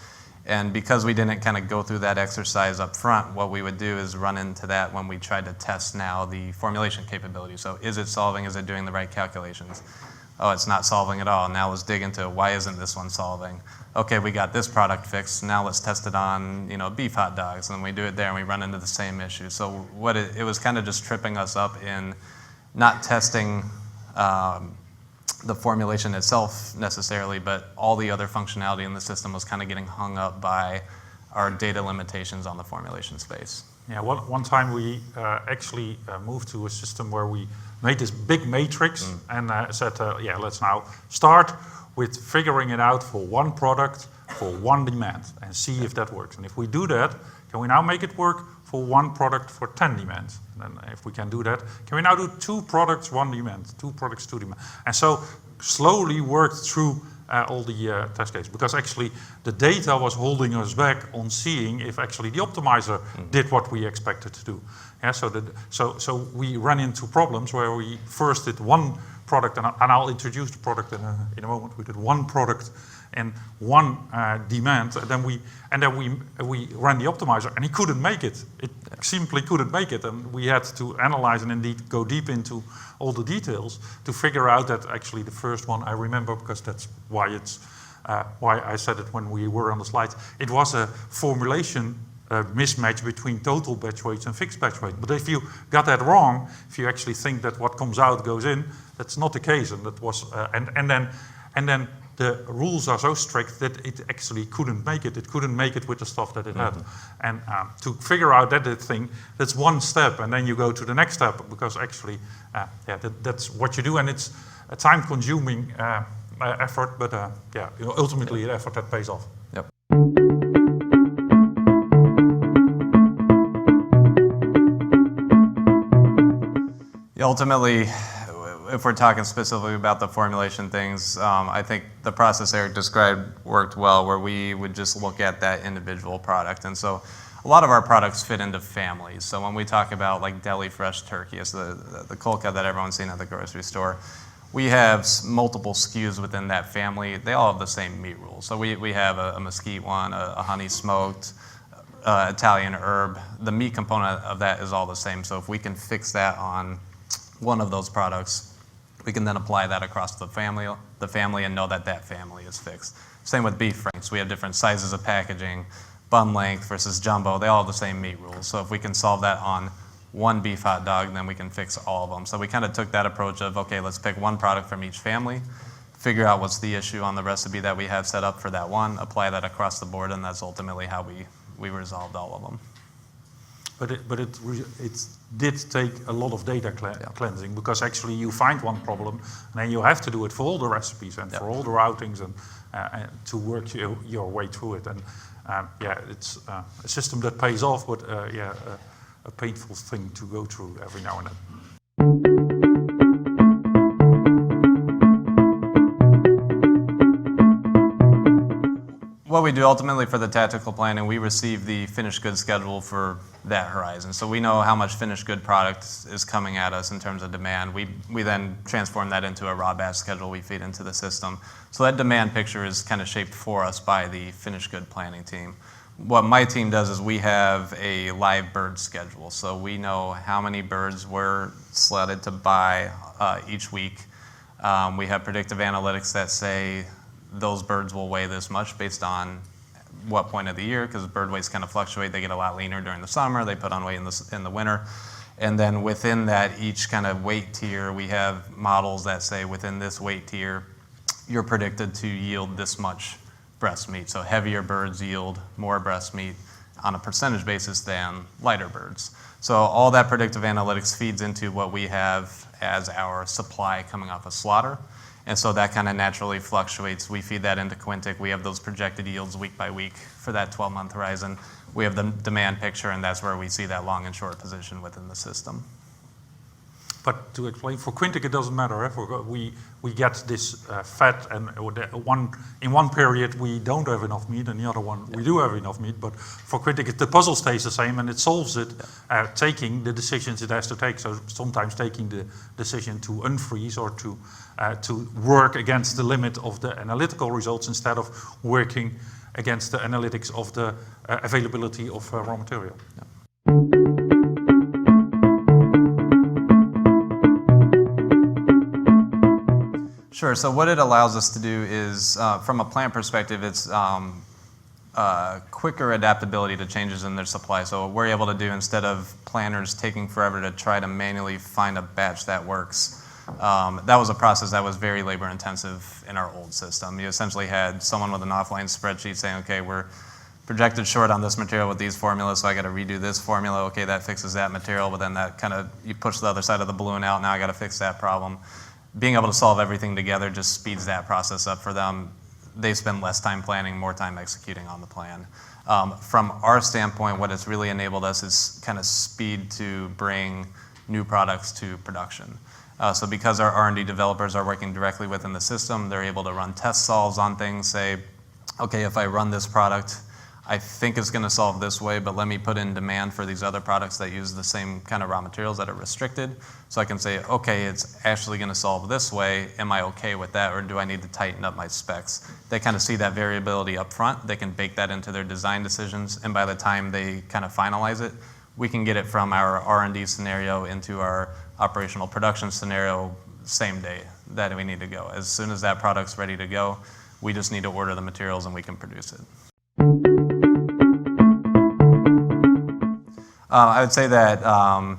And because we didn't kind of go through that exercise up front, what we would do is run into that when we tried to test now the formulation capability. So is it solving? Is it doing the right calculations? Oh, it's not solving at all. Now let's dig into why isn't this one solving? Okay, we got this product fixed. Now let's test it on, beef hot dogs. And we do it there and we run into the same issue. So what it was kind of just tripping us up in not testing the formulation itself necessarily, but all the other functionality in the system was kind of getting hung up by our data limitations on the formulation space. Yeah, one time we actually moved to a system where we made this big matrix and said, yeah, let's now start with figuring it out for one product, for one demand, and see if that works. And if we do that, can we now make it work for one product for 10 demands? And then if we can do that, can we now do 2 products, 1 demand, 2 products, 2 demand? And so slowly worked through all the test cases, because actually the data was holding us back on seeing if actually the optimizer did what we expected to do. Yeah, so we ran into problems where we first did one product, and I'll introduce the product in a moment. We did one product and one demand, and then we ran the optimizer, and he couldn't make it. It simply couldn't make it, and we had to analyze and indeed go deep into all the details to figure out that actually the first one I remember, because that's why it's why I said it when we were on the slides. It was a formulation mismatch between total batch weights and fixed batch weight. But if you got that wrong, if you actually think that what comes out goes in, that's not the case, and that was and then the rules are so strict that it actually couldn't make it. It couldn't make it with the stuff that it had. And to figure out that thing, that's one step, and then you go to the next step, because actually, yeah, that's what you do, and it's a time-consuming effort, but yeah, ultimately an effort that pays off. Yep. Yeah, ultimately, if we're talking specifically about the formulation things, I think the process Eric described worked well, where we would just look at that individual product. And so a lot of our products fit into families. So when we talk about like deli fresh turkey, it's the kolka that everyone's seen at the grocery store, we have multiple SKUs within that family. They all have the same meat rules. So we have a mesquite one, a honey smoked, Italian herb. The meat component of that is all the same. So if we can fix that on one of those products, we can then apply that across the family and know that that family is fixed. Same with beef franks. We have different sizes of packaging, bun length versus jumbo. They all have the same meat rules. So if we can solve that on one beef hot dog, then we can fix all of them. So we kind of took that approach of, okay, let's pick one product from each family, figure out what's the issue on the recipe that we have set up for that one, apply that across the board, and that's ultimately how we resolved all of them. But it did take a lot of data cleansing, because actually you find one problem and then you have to do it for all the recipes and for all the routings and to work your way through it. And yeah, it's a system that pays off, but yeah, a painful thing to go through every now and then. What we do ultimately for the tactical planning, we receive the finished goods schedule for that horizon. So we know how much finished good product is coming at us in terms of demand. We then transform that into a raw batch schedule we feed into the system. So that demand picture is kind of shaped for us by the finished good planning team. What my team does is we have a live bird schedule. So we know how many birds we're slotted to buy each week. We have predictive analytics that say those birds will weigh this much based on what point of the year, because bird weights kind of fluctuate. They get a lot leaner during the summer, they put on weight in the winter. And then within that, each kind of weight tier, we have models that say within this weight tier, you're predicted to yield this much breast meat. So heavier birds yield more breast meat on a percentage basis than lighter birds. So all that predictive analytics feeds into what we have as our supply coming off a slaughter. And so that kind of naturally fluctuates. We feed that into Quintiq. We have those projected yields week by week for that 12-month horizon. We have the demand picture, and that's where we see that long and short position within the system. But to explain, for Quintiq it doesn't matter. We get this fat, and in one period we don't have enough meat, and the other one we do have enough meat. But for Quintiq, the puzzle stays the same, and it solves it, taking the decisions it has to take. So sometimes taking the decision to unfreeze or to work against the limit of the analytical results instead of working against the analytics of the availability of raw material. Yeah. Sure. So what it allows us to do is, from a plant perspective, it's quicker adaptability to changes in their supply. So what we're able to do, instead of planners taking forever to try to manually find a batch that works, That was a process that was very labor intensive in our old system. You essentially had someone with an offline spreadsheet saying, okay, we're projected short on this material with these formulas, so I got to redo this formula. Okay, that fixes that material, but then that kind of, you push the other side of the balloon out, now I got to fix that problem. Being able to solve everything together just speeds that process up for them. They spend less time planning, more time executing on the plan. From our standpoint, what it's really enabled us is kind of speed to bring new products to production. So because our R&D developers are working directly within the system, they're able to run test solves on things, say, okay, if I run this product, I think it's going to solve this way, but let me put in demand for these other products that use the same kind of raw materials that are restricted. So I can say, okay, it's actually going to solve this way. Am I okay with that, or do I need to tighten up my specs? They kind of see that variability up front. They can bake that into their design decisions, and by the time they kind of finalize it, we can get it from our R&D scenario into our operational production scenario same day that we need to go. As soon as that product's ready to go, we just need to order the materials and we can produce it. I would say that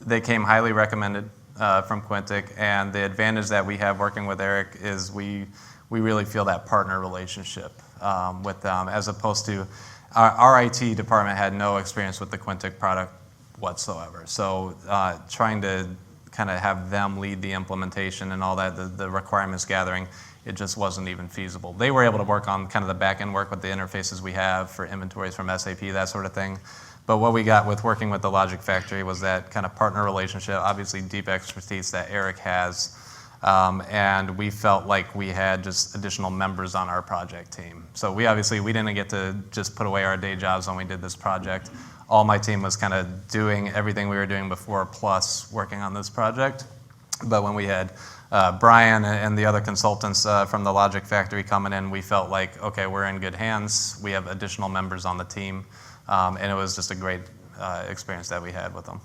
they came highly recommended from Quintiq, and the advantage that we have working with Eric is we really feel that partner relationship with them, as opposed to our IT department had no experience with the Quintiq product whatsoever. So trying to kind of have them lead the implementation and all that, the requirements gathering, it just wasn't even feasible. They were able to work on kind of the back-end work with the interfaces we have for inventories from SAP, that sort of thing. But what we got with working with the Logic Factory was that kind of partner relationship, obviously deep expertise that Eric has, and we felt like we had just additional members on our project team. So we didn't get to just put away our day jobs when we did this project. All my team was kind of doing everything we were doing before, plus working on this project. But when we had Brian and the other consultants from the Logic Factory coming in, we felt like, okay, we're in good hands. We have additional members on the team, and it was just a great experience that we had with them.